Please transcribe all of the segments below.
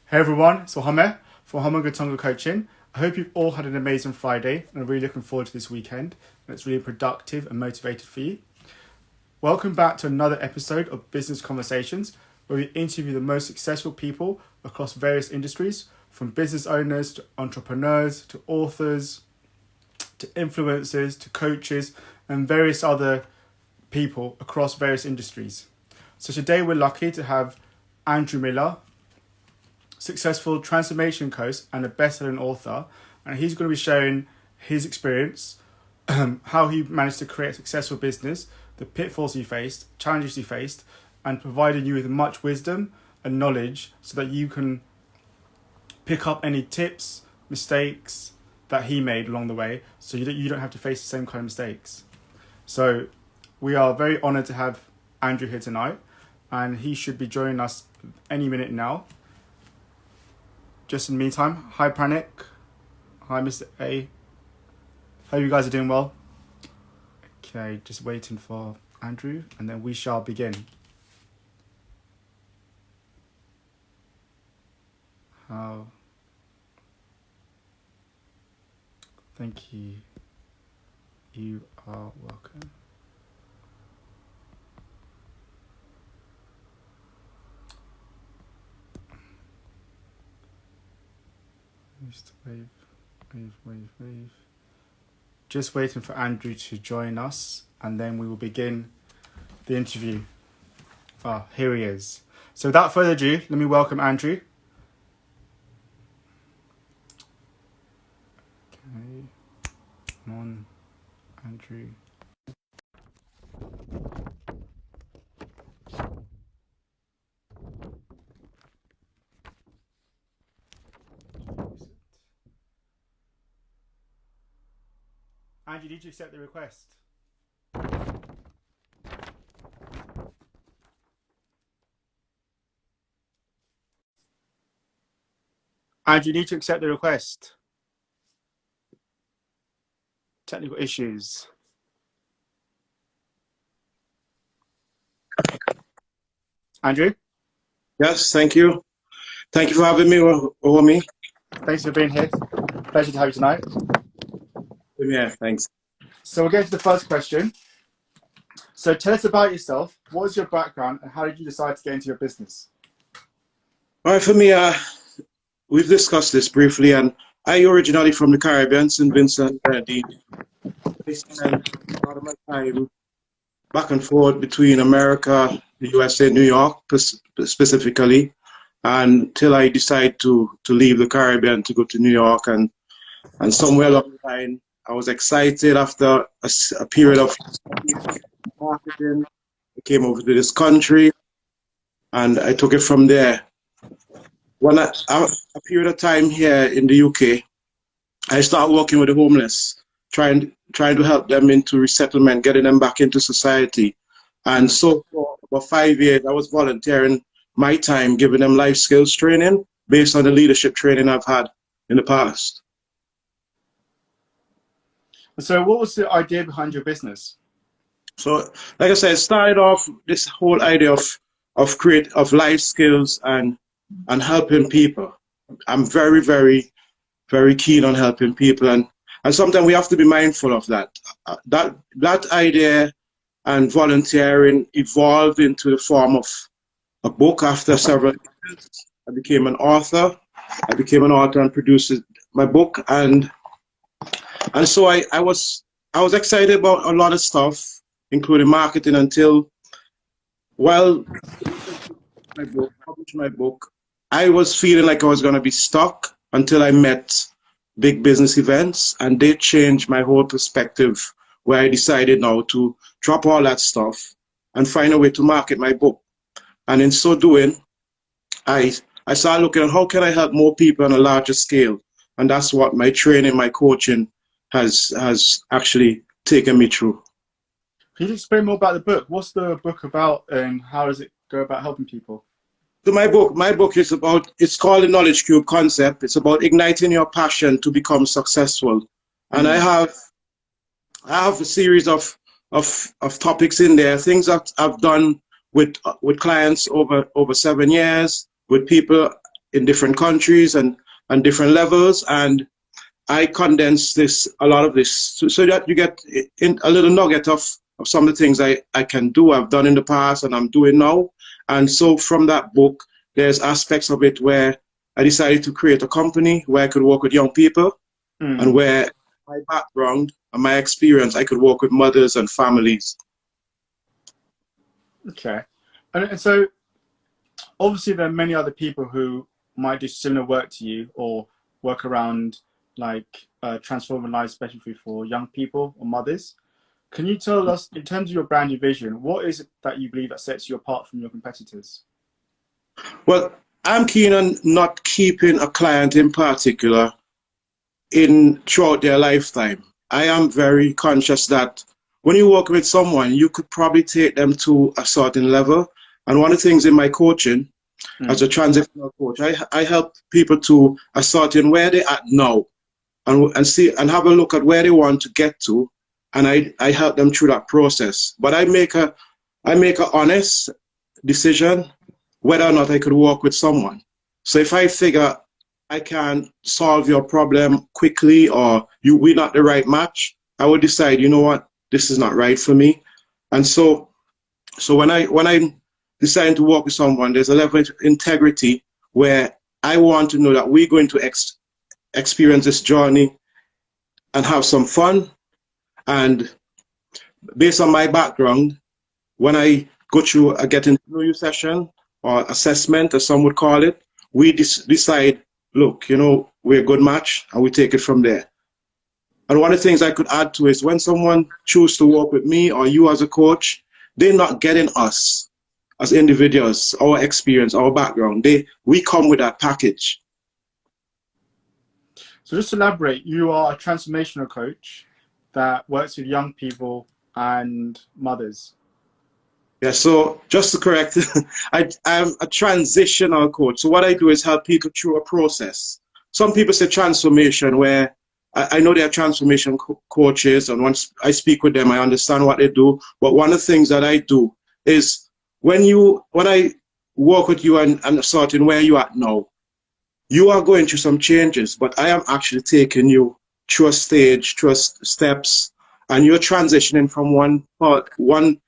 Hey everyone, it's Wahome for Wahome Gitonga Coaching. I hope you've all had an amazing Friday and I'm really looking forward to this weekend and it's really productive and motivated for you. Welcome back to another episode of Business Conversations where we interview the most successful people across various industries, from business owners to entrepreneurs to authors to influencers to coaches and various other people across various industries. So today we're lucky to have Andrew Miller, successful transformation coach and a best-selling author, and he's going to be sharing his experience, how he managed to create a successful business, the pitfalls he faced, challenges he faced, and providing you with much wisdom and knowledge so that you can pick up any tips, mistakes that he made along the way, so you don't have to face the same kind of mistakes. So we are very honored to have Andrew here tonight, and he should be joining us any minute now. Just in the meantime, hi Pranik, hi Mr. A. Hope you guys are doing well. Okay, just waiting for Andrew and then we shall begin. Thank you. You are welcome. Just wave. Just waiting for Andrew to join us and then we will begin the interview. Here he is. So without further ado, let me welcome Andrew. Okay, come on, Andrew. Andrew, did you accept the request? Andrew, you need to accept the request. Technical issues. Andrew? Yes, thank you. Thank you for having me, Wahome. Thanks for being here. Pleasure to have you tonight. Yeah, thanks. So we'll get to the first question. So tell us about yourself. What is your background and how did you decide to get into your business? All right, for me, we've discussed this briefly, and I originally from the Caribbean, St. Vincent and Grenadines. I spent a lot of my time back and forth between America, the USA, New York specifically, until I decided to leave the Caribbean to go to New York, and somewhere along the line, I was excited after a period of marketing. I came over to this country, and I took it from there. When a period of time here in the UK, I started working with the homeless, trying to help them into resettlement, getting them back into society. And so for about 5 years, I was volunteering my time, giving them life skills training based on the leadership training I've had in the past. So what was the idea behind your business? So, like I said, it started off this whole idea of life skills and helping people. I'm very, very, very keen on helping people, and sometimes we have to be mindful of that. That idea and volunteering evolved into the form of a book. After several years, I became an author. And produced my book, and so I was excited about a lot of stuff, including marketing, until published my book, I was feeling like I was going to be stuck until I met big business events, and they changed my whole perspective, where I decided now to drop all that stuff and find a way to market my book. And in so doing, I started looking at how can I help more people on a larger scale, and that's what my training, my coaching has actually taken me through. Can you explain more about the book? What's the book about and how does it go about helping people? So my book is it's called the Knowledge Cube Concept. It's about igniting your passion to become successful. And I have a series of topics in there, things that I've done with clients over 7 years, with people in different countries and different levels, and I condense a lot of this, so that you get a little nugget of some of the things I can do, I've done in the past, and I'm doing now. And so from that book, there's aspects of it where I decided to create a company where I could work with young people, and where my background and my experience, I could work with mothers and families. Okay. And so obviously there are many other people who might do similar work to you or work around like transforming lives, especially for young people or mothers. Can you tell us, in terms of your brand new vision, what is it that you believe that sets you apart from your competitors? Well, I'm keen on not keeping a client in particular in throughout their lifetime. I am very conscious that when you work with someone, you could probably take them to a certain level. And one of the things in my coaching, as a transitional coach, I help people to a certain where they're at now, and see and have a look at where they want to get to, and I help them through that process. But I make a honest decision whether or not I could work with someone. So if I figure I can solve your problem quickly, or we're not the right match, I would decide, you know what, this is not right for me. And so when I decide to work with someone, there's a level of integrity where I want to know that we're going to experience this journey and have some fun. And based on my background, when I go through a getting to know you session or assessment, as some would call it, we decide, look, you know, we're a good match, and we take it from there. And one of the things I could add to is when someone chooses to work with me or you as a coach, they're not getting us as individuals, our experience, our background. We come with that package. So just to elaborate, you are a transformational coach that works with young people and mothers. Yeah, so just to correct, I'm a transitional coach. So what I do is help people through a process. Some people say transformation, where I know they're transformation coaches, and once I speak with them, I understand what they do. But one of the things that I do is when I work with you and sorting where you are now, you are going through some changes, but I am actually taking you through a stage, through steps, and you're transitioning from one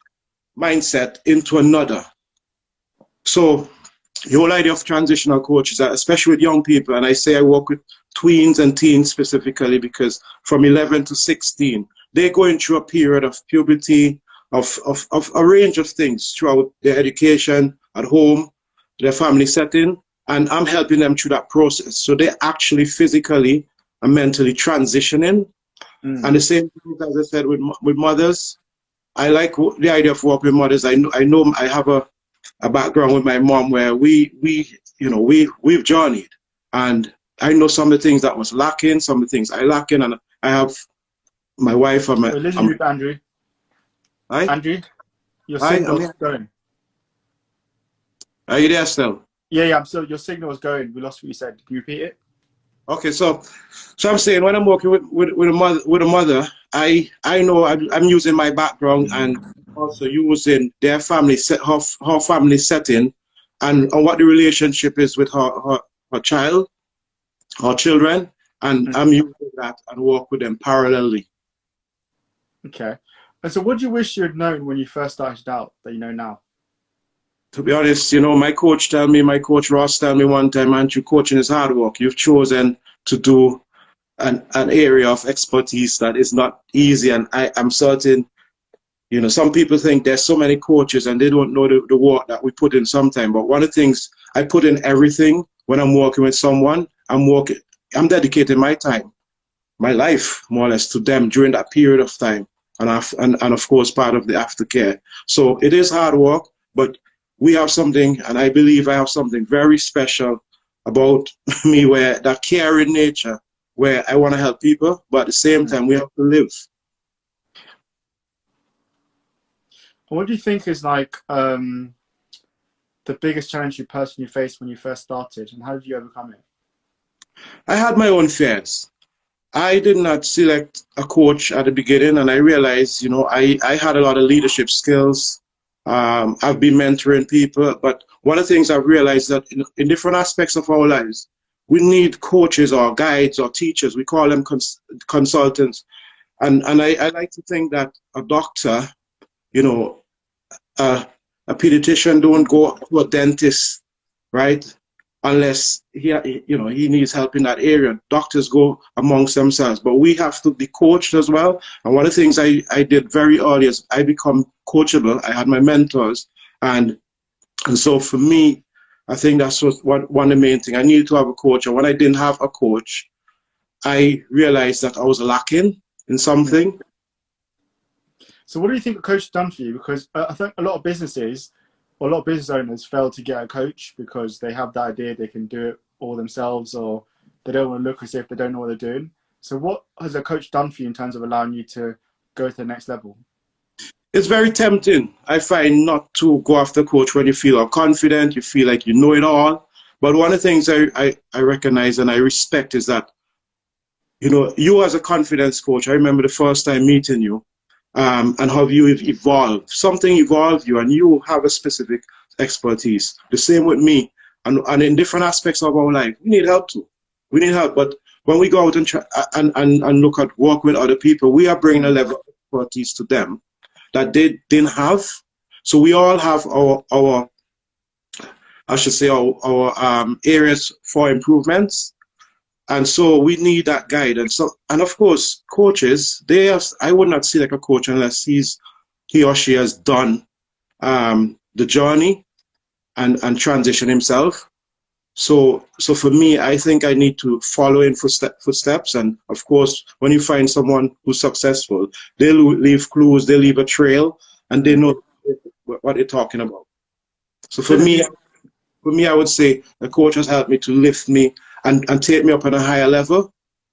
mindset into another. So the whole idea of transitional coaches, especially with young people, and I say I work with tweens and teens specifically because from 11 to 16, they're going through a period of puberty, of a range of things throughout their education, at home, their family setting, and I'm helping them through that process. So they're actually physically and mentally transitioning. And the same thing, as I said, with mothers. I like the idea of working with mothers. I know I have a background with my mom where we've journeyed, and I know some of the things that was lacking, some of the things I lacking, and I have my wife. Listen, Andrew. Hi? Andrew, your signal's going. Are you there still? Yeah. So your signal was going. We lost what you said. Can you repeat it? Okay, so I'm saying when I'm working with a mother, I know I'm using my background and also using their family her family setting, and what the relationship is with her child, her children, and I'm using that and work with them parallelly. Okay. And so what do you wish you had known when you first started out that you know now? To be honest, you know, my coach Ross told me one time, Andrew, coaching is hard work. You've chosen to do an area of expertise that is not easy. And I'm certain, you know, some people think there's so many coaches and they don't know the work that we put in sometime. But one of the things, I put in everything when I'm working with someone. I'm dedicating my time, my life, more or less, to them during that period of time. And of course, part of the aftercare. So it is hard work, but we have something, and I believe I have something very special about me, where that caring nature, where I want to help people, but at the same time, we have to live. What do you think is like the biggest challenge you personally faced when you first started, and how did you overcome it? I had my own fears. I did not select a coach at the beginning, and I realized, you know, I had a lot of leadership skills, I've been mentoring people, but one of the things I've realized that in different aspects of our lives, we need coaches or guides or teachers. We call them consultants. And I like to think that a doctor, you know, a pediatrician don't go to a dentist, right? Unless he needs help in that area. Doctors go amongst themselves, but we have to be coached as well. And one of the things I did very early is I become coachable. I had my mentors, and so for me, I think that's one of the main things. I needed to have a coach, and when I didn't have a coach, I realized that I was lacking in something. So what do you think a coach has done for you? Because I think a lot of businesses, or a lot of business owners fail to get a coach because they have the idea they can do it all themselves, or they don't want to look as if they don't know what they're doing. So what has a coach done for you in terms of allowing you to go to the next level? It's very tempting, I find, not to go after a coach when you feel confident, you feel like you know it all. But one of the things I recognize and I respect is that, you as a confidence coach, I remember the first time meeting you, and how you have evolved. Something evolved you, and you have a specific expertise. The same with me. And in different aspects of our life, we need help too. We need help. But when we go out and try, and look at work with other people, we are bringing a level of expertise to them that they didn't have. So we all have our I should say, our areas for improvements. And so we need that guidance. And of course, coaches, I would not see like a coach unless he or she has done the journey and transition himself. So for me, I think I need to follow in footsteps. And of course, when you find someone who's successful, they leave clues, they leave a trail, and they know what they're talking about. So for me, I would say a coach has helped me to lift me and take me up on a higher level.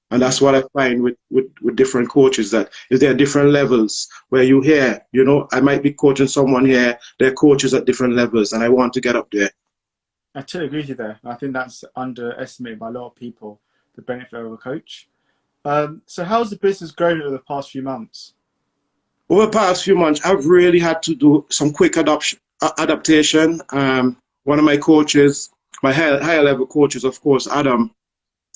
And that's what I find with different coaches, that if there are different levels where you hear, I might be coaching someone here, they're coaches at different levels, and I want to get up there. I totally agree with you there. I think that's underestimated by a lot of people, the benefit of a coach. So how's the business grown over the past few months? Over the past few months, I've really had to do some quick adaptation. One of my coaches, my higher level coaches, of course, Adam,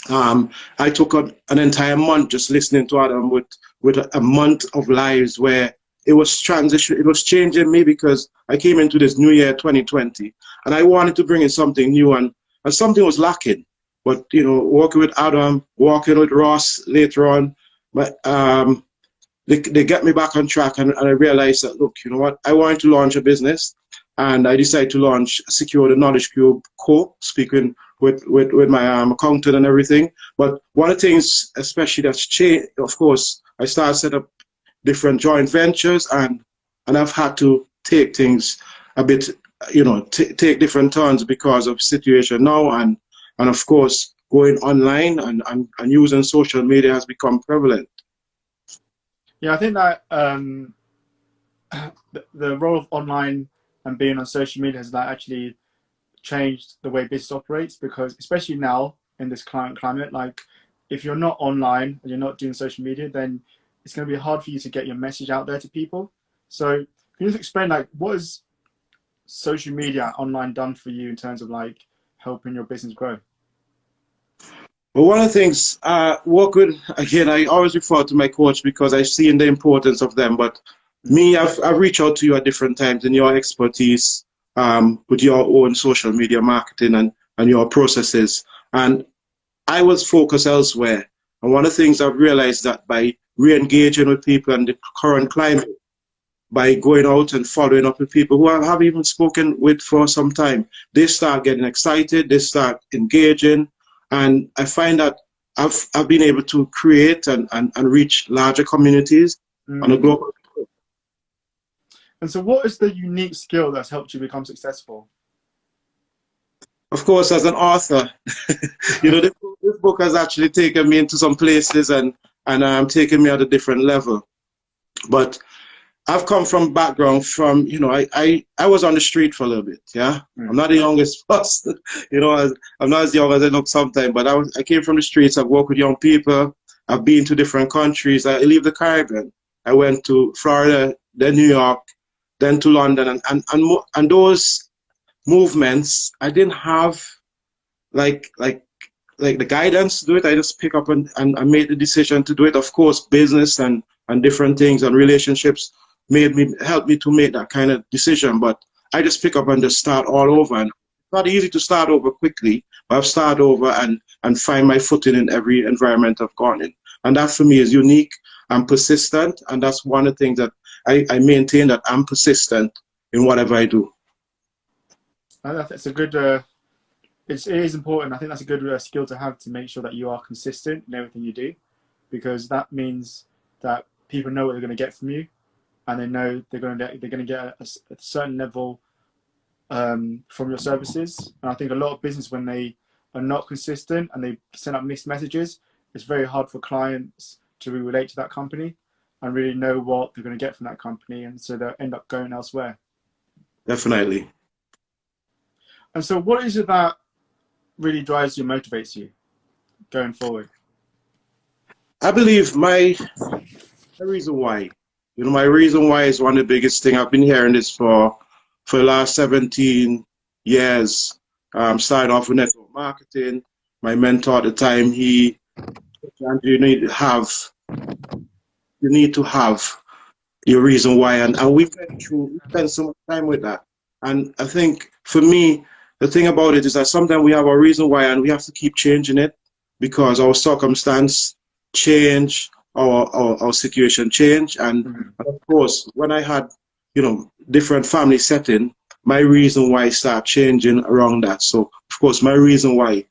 I took an entire month just listening to Adam with a month of lives where it was changing me, because I came into this new year 2020 and I wanted to bring in something new, and something was lacking. But working with Adam, working with Ross later on, but they get me back on track, and I realized that, look, you know what, I wanted to launch a business, and I decided to launch Secure the Knowledge Cube speaking with my accountant and everything. But one of the things especially that's changed, of course, I started set up different joint ventures, and I've had to take things a bit, take different turns because of situation now, and of course going online and using social media has become prevalent. Yeah, I think that the role of online and being on social media has actually changed the way business operates, because especially now in this climate, like if you're not online and you're not doing social media, then it's going to be hard for you to get your message out there to people. So can you just explain, like, what has social media online done for you in terms of like helping your business grow? Well, one of the things, work with, again, I always refer to my coach because I've seen the importance of them. But me, I've reached out to you at different times in your expertise, with your own social media marketing and your processes. And I was focused elsewhere. And one of the things I've realized that by re-engaging with people in the current climate, by going out and following up with people who I have even spoken with for some time, they start getting excited, they start engaging. And I find that I've been able to create and reach larger communities on a global. And so what is the unique skill that's helped you become successful? Of course, as an author, this book has actually taken me into some places and taken me at a different level. But I've come from background from, I was on the street for a little bit, yeah? I'm not the youngest person, I'm not as young as I look sometimes, but I came from the streets. I've worked with young people. I've been to different countries. I leave the Caribbean. I went to Florida, then New York, then to London, and those movements, I didn't have like like the guidance to do it. I just pick up and I made the decision to do it. Of course, business and different things and relationships helped me to make that kind of decision. But I just pick up and just start all over. And it's not easy to start over quickly, but I've started over and find my footing in every environment I've gone in. And that for me is unique. I'm persistent, and that's one of the things that I maintain, that I'm persistent in whatever I do. I think that's a good. It is important. I think that's a good skill to have, to make sure that you are consistent in everything you do, because that means that people know what they're going to get from you, and they know they're going to get a certain level from your services. And I think a lot of business, when they are not consistent and they send out mixed messages, it's very hard for clients to relate to that company and really know what they're going to get from that company, and so they'll end up going elsewhere. Definitely. And so, what is it that really drives you, motivates you going forward? I believe my reason why, my reason why is one of the biggest thing. I've been hearing this for the last 17 years. Started off with network marketing. My mentor at the time, he said, you need to have your reason why, and we spent so much time with that. And I think for me, the thing about it is that sometimes we have a reason why, and we have to keep changing it because our circumstance change, our situation change. And of course, when I had, different family setting, my reason why start changing around that. So of course, my reason why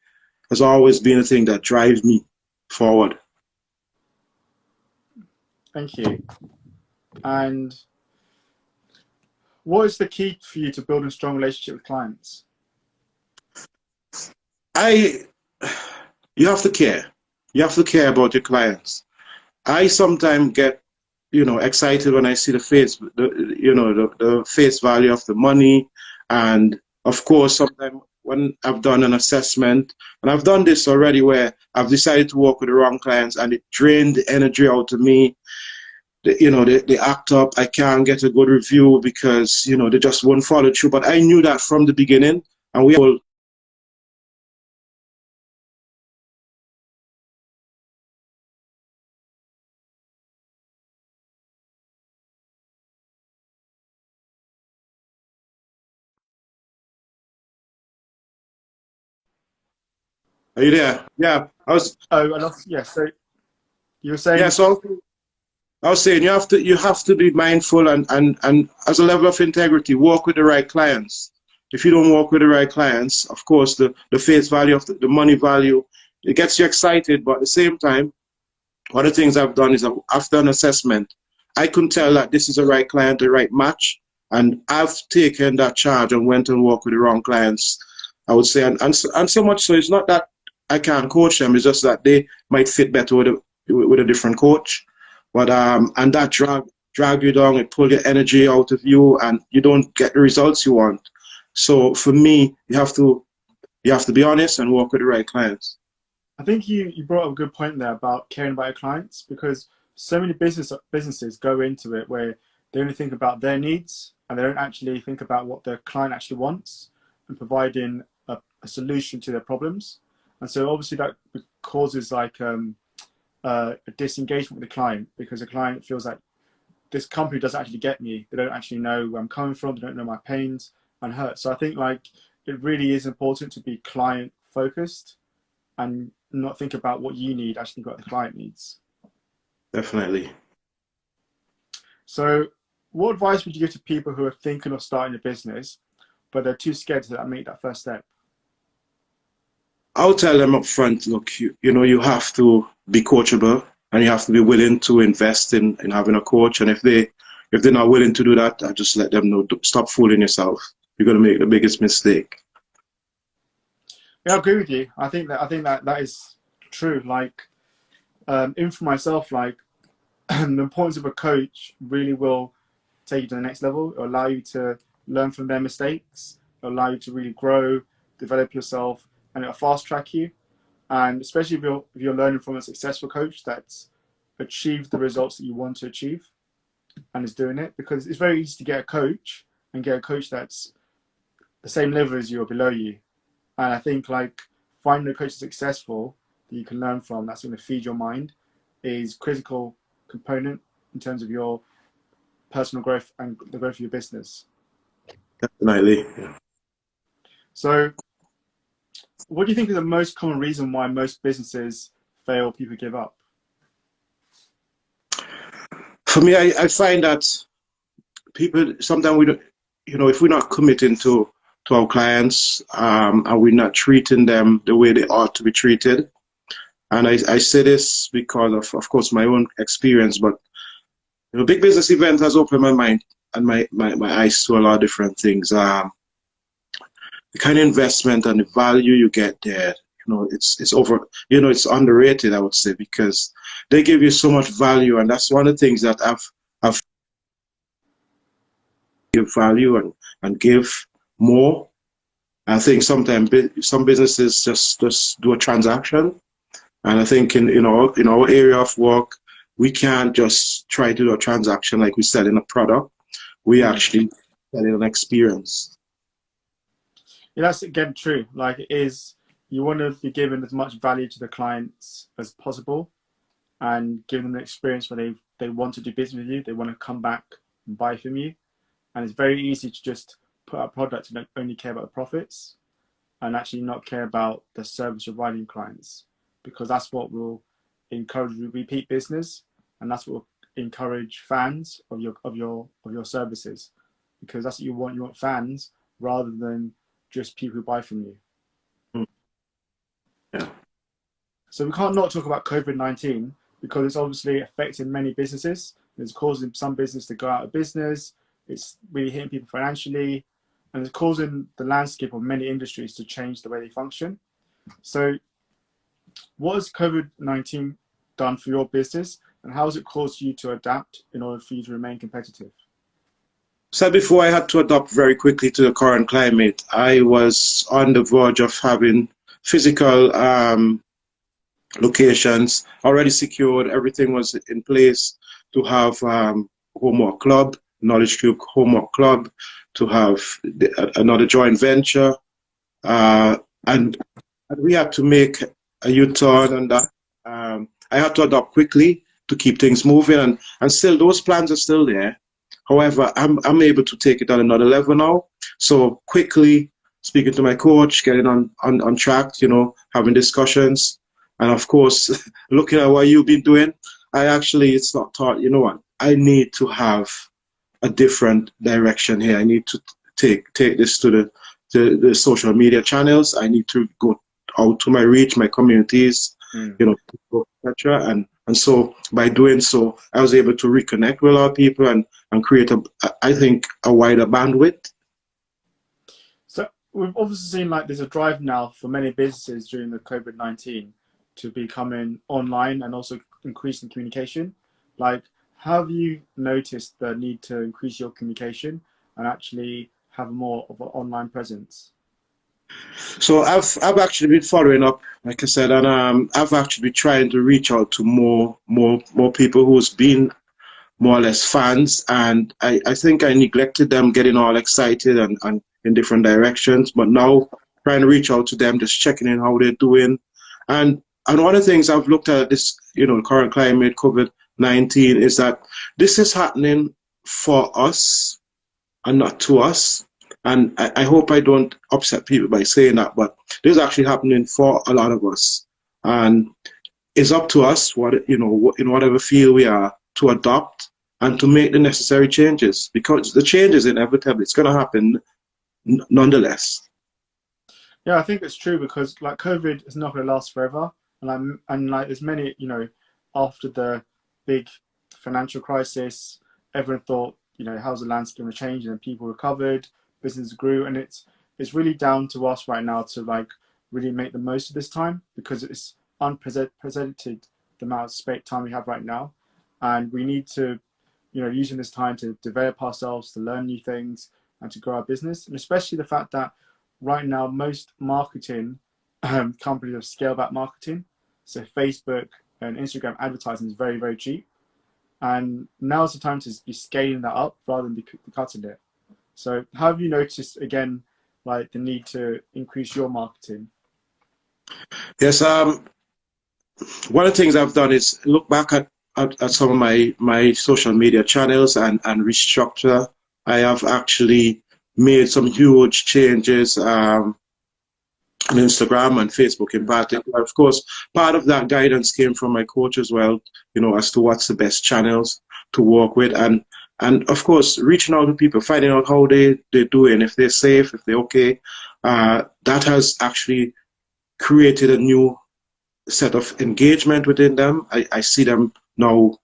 has always been a thing that drives me forward. Thank you. And what is the key for you to build a strong relationship with clients? You have to care. You have to care about your clients. I sometimes get, excited when I see the face value of the money. And of course, sometimes when I've done an assessment, and I've done this already where I've decided to work with the wrong clients and it drained the energy out of me. They act up. I can't get a good review because, they just won't follow through. But I knew that from the beginning, and we all. Are you there? Yeah, I was. Oh, I lost. Yeah. So you were saying. Yeah, so I was saying you have to be mindful and as a level of integrity, work with the right clients. If you don't work with the right clients, of course, the face value of the money value, it gets you excited, but at the same time, one of the things I've done is after an assessment, I can tell that this is the right client, the right match, and I've taken that charge and went and worked with the wrong clients, I would say. And so much so, it's not that I can't coach them, it's just that they might fit better with a different coach. But and that drag you down, it pull your energy out of you, and you don't get the results you want. So for me, you have to be honest and work with the right clients. I think you brought up a good point there about caring about your clients, because so many businesses go into it where they only think about their needs and they don't actually think about what their client actually wants and providing a solution to their problems. And so obviously that causes like a disengagement with the client, because the client feels like this company doesn't actually get me. They don't actually know where I'm coming from. They don't know my pains and hurts. So I think like it really is important to be client focused and not think about what you need, actually what the client needs. Definitely. So what advice would you give to people who are thinking of starting a business, but they're too scared to make that first step? I'll tell them up front, look, you have to be coachable and you have to be willing to invest in having a coach. And if they're not willing to do that, I just let them know, stop fooling yourself. You're going to make the biggest mistake. Yeah, I agree with you. I think that is true. Like, even for myself, like the importance of a coach really will take you to the next level. It'll allow you to learn from their mistakes. It'll allow you to really grow, develop yourself, and it'll fast track you. And especially if you're learning from a successful coach that's achieved the results that you want to achieve. and is doing it, because it's very easy to get a coach and get a coach that's the same level as you or below you. And I think like finding a coach that's successful that you can learn from, that's going to feed your mind, is critical component in terms of your personal growth and the growth of your business. Definitely. Yeah. So what do you think is the most common reason why most businesses fail, people give up? For me, I find that people sometimes we don't, if we're not committing to our clients, and we're not treating them the way they ought to be treated. And I say this because of course, my own experience, but big business event has opened my mind and my eyes to a lot of different things. The kind of investment and the value you get there, it's over, it's underrated, I would say, because they give you so much value, and that's one of the things that I've give value and give more. I think sometimes some businesses just do a transaction, and I think in our area of work, we can't just try to do a transaction like we sell in a product. We actually sell in an experience. Yeah, that's again true. Like it is, you want to be given as much value to the clients as possible, and give them an experience where they want to do business with you, they want to come back and buy from you. And it's very easy to just put out products and only care about the profits and actually not care about the service you're providing clients, because that's what will encourage repeat business, and that's what will encourage fans of your services, because that's what you want. You want fans rather than just people who buy from you. Yeah. So we can't not talk about COVID-19 because it's obviously affecting many businesses. It's causing some business to go out of business. It's really hitting people financially, and it's causing the landscape of many industries to change the way they function. So what has COVID-19 done for your business, and how has it caused you to adapt in order for you to remain competitive? So before I had to adapt very quickly to the current climate, I was on the verge of having physical locations already secured. Everything was in place to have homework club, knowledge group homework club, to have another joint venture, and we had to make a U-turn on that. I had to adapt quickly to keep things moving, and still those plans are still there. However, I'm able to take it on another level now. So quickly speaking to my coach, getting on track, having discussions. And of course, looking at what you've been doing, it's not thought, you know what, I need to have a different direction here. I need to take this to the social media channels. I need to go out to my reach, my communities, etc. And so by doing so, I was able to reconnect with a lot of people and create I think a wider bandwidth. So we've obviously seen like there's a drive now for many businesses during the COVID-19 to becoming online and also increasing communication. Like, have you noticed the need to increase your communication and actually have more of an online presence? So I've actually been following up, like I said, and I've actually been trying to reach out to more people who's been more or less fans, and I think I neglected them, getting all excited and in different directions. But now trying to reach out to them, just checking in how they're doing, and one of the things I've looked at this, the current climate, COVID-19, is that this is happening for us and not to us. And I hope I don't upset people by saying that, but this is actually happening for a lot of us. And it's up to us, in whatever field we are, to adopt and to make the necessary changes, because the change is inevitable. It's going to happen nonetheless. Yeah, I think it's true, because like COVID is not going to last forever. And like there's many, after the big financial crisis, everyone thought, how's the landscape going to change? And then people recovered, business grew, and it's really down to us right now to like really make the most of this time, because it's unprecedented the amount of space time we have right now, and we need to, using this time to develop ourselves, to learn new things, and to grow our business, and especially the fact that right now most marketing companies have scaled back marketing. So Facebook and Instagram advertising is very, very cheap. and now's the time to be scaling that up rather than be cutting it. So how have you noticed, again, like the need to increase your marketing? Yes, one of the things I've done is look back at some of my social media channels and restructure. I have actually made some huge changes on Instagram and Facebook in particular. Of course, part of that guidance came from my coach as well, as to what's the best channels to work with. And of course, reaching out to people, finding out how they're doing, if they're safe, if they're okay. That has actually created a new set of engagement within them. I see them now,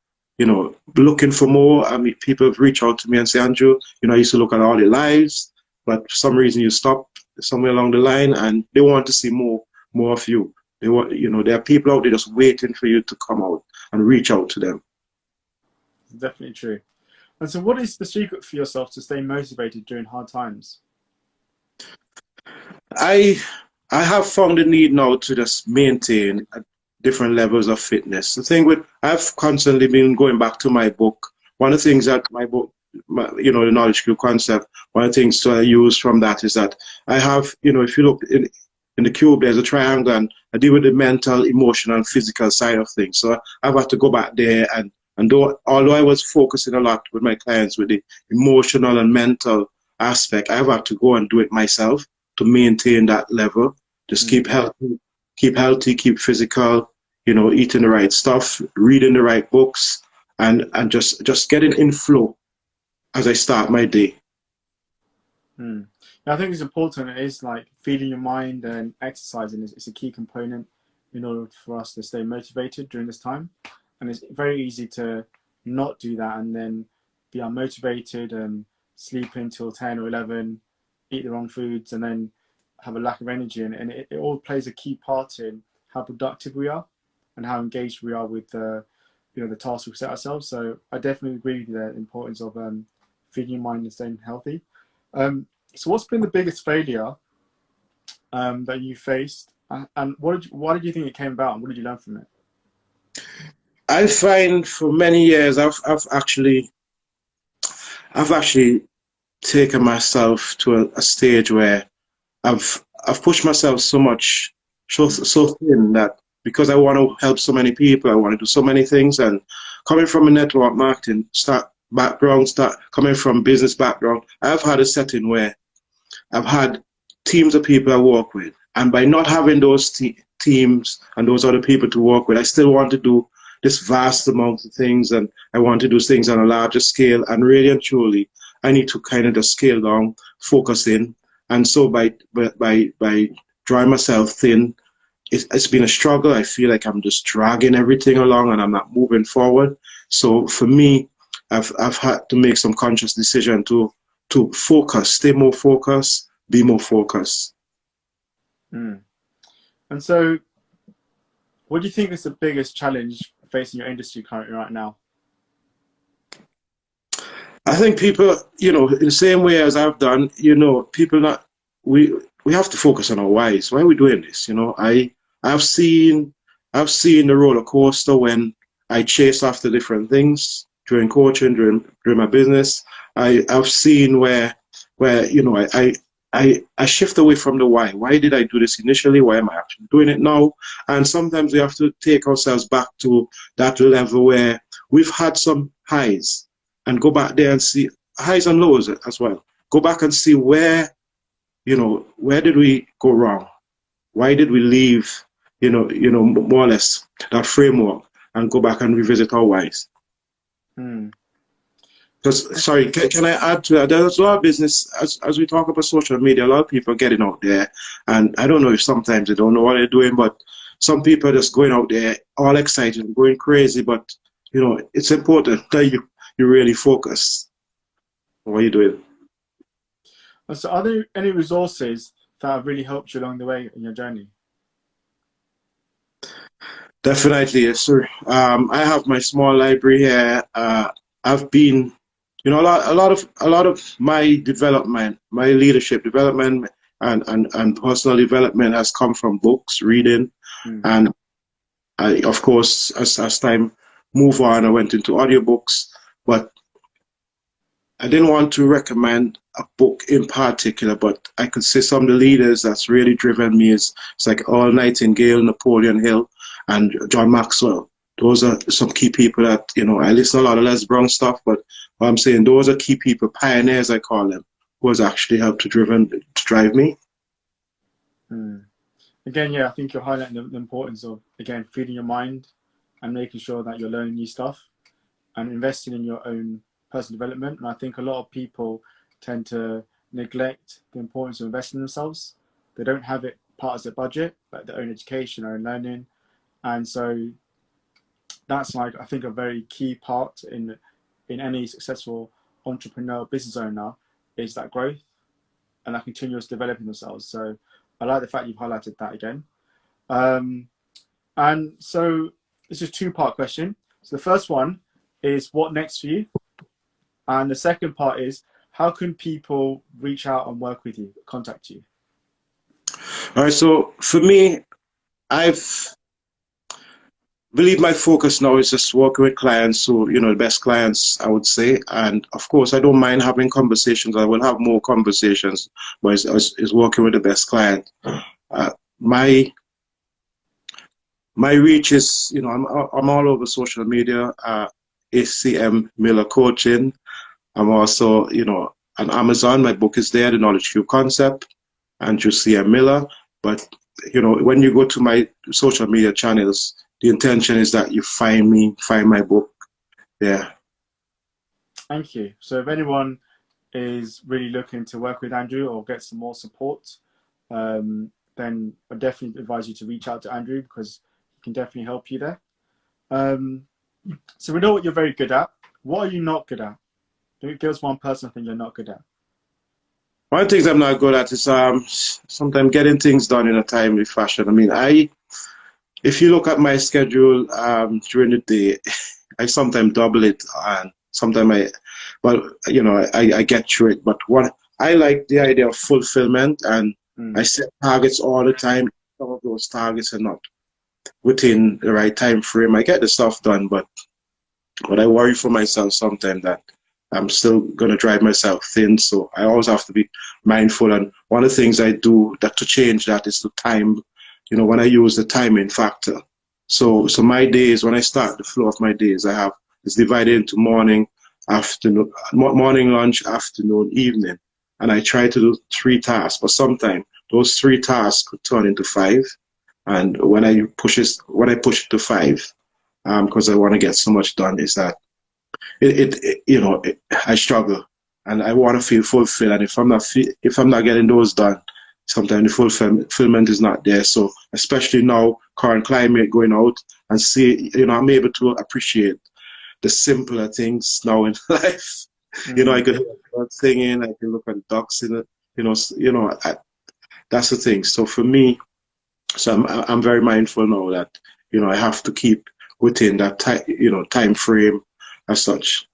looking for more. I mean, people have reached out to me and say, Andrew, I used to look at all your lives, but for some reason you stopped somewhere along the line, and they want to see more of you. They want, there are people out there just waiting for you to come out and reach out to them. Definitely true. And so what is the secret for yourself to stay motivated during hard times? I have found the need now to just maintain different levels of fitness. The thing I've constantly been going back to my book. One of the things that my book, the knowledge cube concept, one of the things I use from that is that I have, if you look in the cube, there's a triangle, and I deal with the mental, emotional, and physical side of things. So I've had to go back there, and although I was focusing a lot with my clients with the emotional and mental aspect, I've had to go and do it myself to maintain that level. Just keep healthy, keep physical, eating the right stuff, reading the right books, and just getting in flow as I start my day. I think it's important. It is like feeding your mind, and exercising is a key component in order for us to stay motivated during this time. And it's very easy to not do that and then be unmotivated and sleep until 10 or 11, eat the wrong foods, and then have a lack of energy. And it all plays a key part in how productive we are and how engaged we are with the tasks we set ourselves. So I definitely agree with the importance of feeding your mind and staying healthy. So what's been the biggest failure that you faced, and why did you think it came about, and what did you learn from it? I find for many years I've actually taken myself to a stage where I've pushed myself so much, so thin, that because I want to help so many people, I want to do so many things, and coming from a network marketing coming from business background, I've had a setting where I've had teams of people I work with, and by not having those teams and those other people to work with, I still want to do this vast amount of things, and I want to do things on a larger scale. And really and truly, I need to kind of just scale down, focus in. And so by drawing myself thin, it's been a struggle. I feel like I'm just dragging everything along and I'm not moving forward. So for me, I've had to make some conscious decision to focus, stay more focused, be more focused. And so what do you think is the biggest challenge facing your industry currently right now? I think people, in the same way as I've done, we have to focus on our whys. Why are we doing this? I've seen the roller coaster when I chase after different things during coaching, during my business. I've seen where I shift away from the why. Why did I do this initially? Why am I actually doing it now? And sometimes we have to take ourselves back to that level where we've had some highs and go back there and see highs and lows as well. Go back and see where did we go wrong? Why did we leave, more or less that framework, and go back and revisit our whys? Sorry, can I add to that? There's a lot of business, as we talk about social media, a lot of people are getting out there, and I don't know if sometimes they don't know what they're doing, but some people are just going out there all excited and going crazy, but it's important that you really focus on what you're doing. So are there any resources that have really helped you along the way in your journey? Definitely, yes, sir. I have my small library here. I've been, a lot of my development, my leadership development, and personal development has come from books, reading, and of course, as time move on. I went into audiobooks, but I didn't want to recommend a book in particular, but I could say some of the leaders that's really driven me is it's like Earl Nightingale, Napoleon Hill, and John Maxwell. Those are some key people that, I listen to a lot of Les Brown stuff, but what I'm saying, those are key people, pioneers, I call them, who has actually helped to drive me. Again, yeah, I think you're highlighting the importance of, again, feeding your mind and making sure that you're learning new stuff and investing in your own personal development. And I think a lot of people tend to neglect the importance of investing in themselves. They don't have it part of their budget, like their own education, their own learning. And so that's like, I think, a very key part in any successful entrepreneur, business owner, is that growth and that continuous developing themselves. So I like the fact you've highlighted that again. And so this is a two-part question. So the first one is, what next for you? And the second part is, how can people reach out and work with you, contact you? All right, so for me, I've believe my focus now is just working with clients who, the best clients, I would say. And of course, I don't mind having conversations. I will have more conversations, but it's working with the best client. My reach is, I'm all over social media, ACM Miller Coaching. I'm also, on Amazon. My book is there, The Knowledge Cube Concept, Andrew C.M. Miller. But, when you go to my social media channels, the intention is that you find me, find my book there. Thank you. So if anyone is really looking to work with Andrew or get some more support, then I definitely advise you to reach out to Andrew, because he can definitely help you there. So we know what you're very good at. What are you not good at? Give us one personal thing you're not good at. One of the things I'm not good at is sometimes getting things done in a timely fashion. I mean, if you look at my schedule during the day, I sometimes double it, and sometimes I get through it. But what I like the idea of fulfillment, and I set targets all the time. Some of those targets are not within the right time frame. I get the stuff done, but I worry for myself sometimes that I'm still going to drive myself thin. So I always have to be mindful. And one of the things I do to change that is the time. When I use the timing factor. So my days, when I start the flow of my days, it's divided into morning, afternoon, morning, lunch, afternoon, evening. And I try to do 3 tasks, but sometimes those 3 tasks could turn into 5. And when I push it to 5, because I want to get so much done, is that I struggle and I want to feel fulfilled. And if I'm not getting those done, sometimes the fulfillment is not there. So especially now, current climate, going out and see, I'm able to appreciate the simpler things now in life. I could hear birds singing, I can look at ducks in it, that's the thing. So for me, I'm very mindful now that, I have to keep within that time frame as such.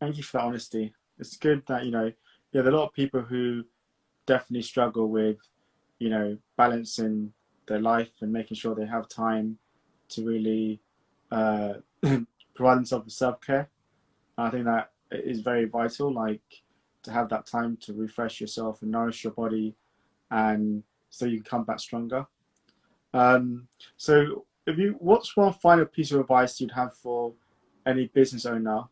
Thank you for that honesty. It's good that, there are a lot of people who definitely struggle with, balancing their life and making sure they have time to really provide themselves with self-care. And I think that is very vital, like to have that time to refresh yourself and nourish your body, and so you can come back stronger. So what's one final piece of advice you'd have for any business owner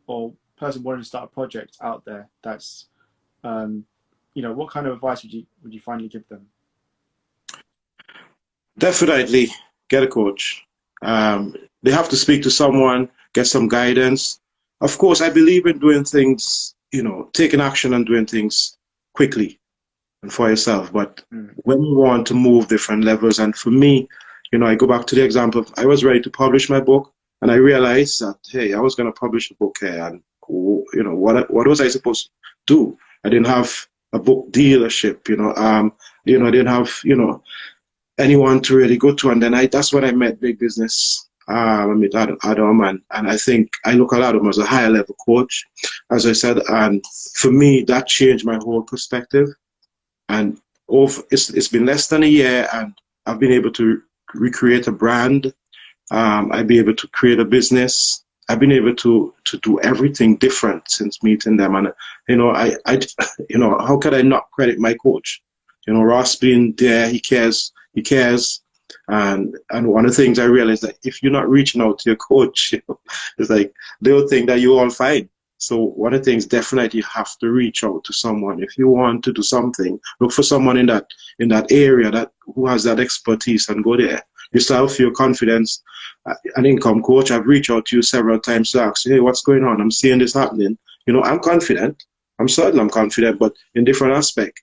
or person wanting to start a project out there that's what kind of advice would you finally give them? Definitely get a coach. They have to speak to someone, get some guidance. Of course, I believe in doing things, taking action and doing things quickly and for yourself. But when you want to move different levels, and for me, I go back to the example of I was ready to publish my book, and I realized that, hey, I was going to publish a book here, and what was I supposed to do? I didn't have a book dealership, I didn't have, anyone to really go to. And then that's when I met Big Business. I met Adam, and I think I look at Adam as a higher level coach, as I said. And for me, that changed my whole perspective. And it's been less than a year, and I've been able to recreate a brand I'd be able to create a business. I've been able to do everything different since meeting them. And, how could I not credit my coach? Ross being there, he cares. And one of the things I realized that if you're not reaching out to your coach, it's like they'll think that you're all fine. So one of the things definitely you have to reach out to someone. If you want to do something, look for someone in that area that who has that expertise and go there. Yourself, your confidence, an income coach. I've reached out to you several times to ask, hey, what's going on? I'm seeing this happening. I'm confident. I'm certain I'm confident, but in different aspect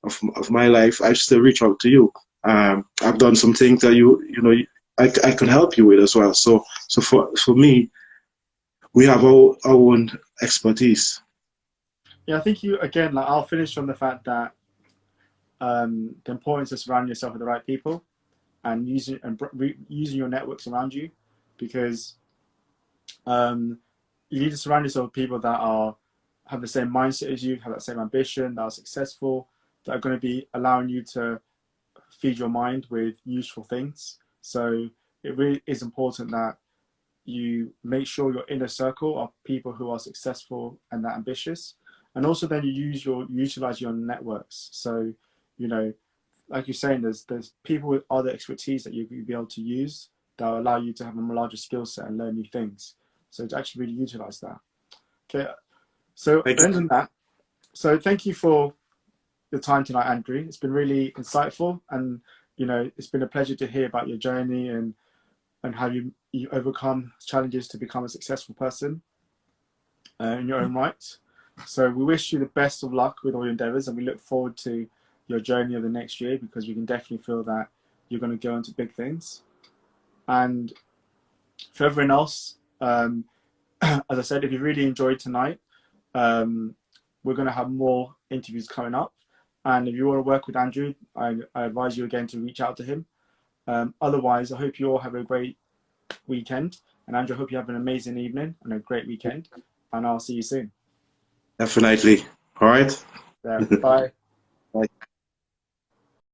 of my life, I still reach out to you. I've done some things that I can help you with as well. So for me, we have our own expertise. Yeah, I think I'll finish on the fact that the importance of surrounding yourself with the right people and using your networks around you, because you need to surround yourself with people that have the same mindset as you, have that same ambition, that are successful, that are going to be allowing you to feed your mind with useful things. So it really is important that you make sure your inner circle are people who are successful and that ambitious, and also then you utilize your networks. So like you're saying, there's people with other expertise that you'll be able to use that will allow you to have a larger skill set and learn new things. So to actually really utilize that. Okay, so other than that, so thank you for your time tonight, Andrew. It's been really insightful, and it's been a pleasure to hear about your journey and how you overcome challenges to become a successful person in your own right. So we wish you the best of luck with all your endeavors, and we look forward to your journey of the next year, because we can definitely feel that you're going to go into big things. And for everyone else, as I said, if you really enjoyed tonight, we're going to have more interviews coming up. And if you want to work with Andrew, I advise you again to reach out to him. Otherwise, I hope you all have a great weekend. And Andrew, I hope you have an amazing evening and a great weekend. And I'll see you soon. Definitely. All right. Yeah, bye. Bye.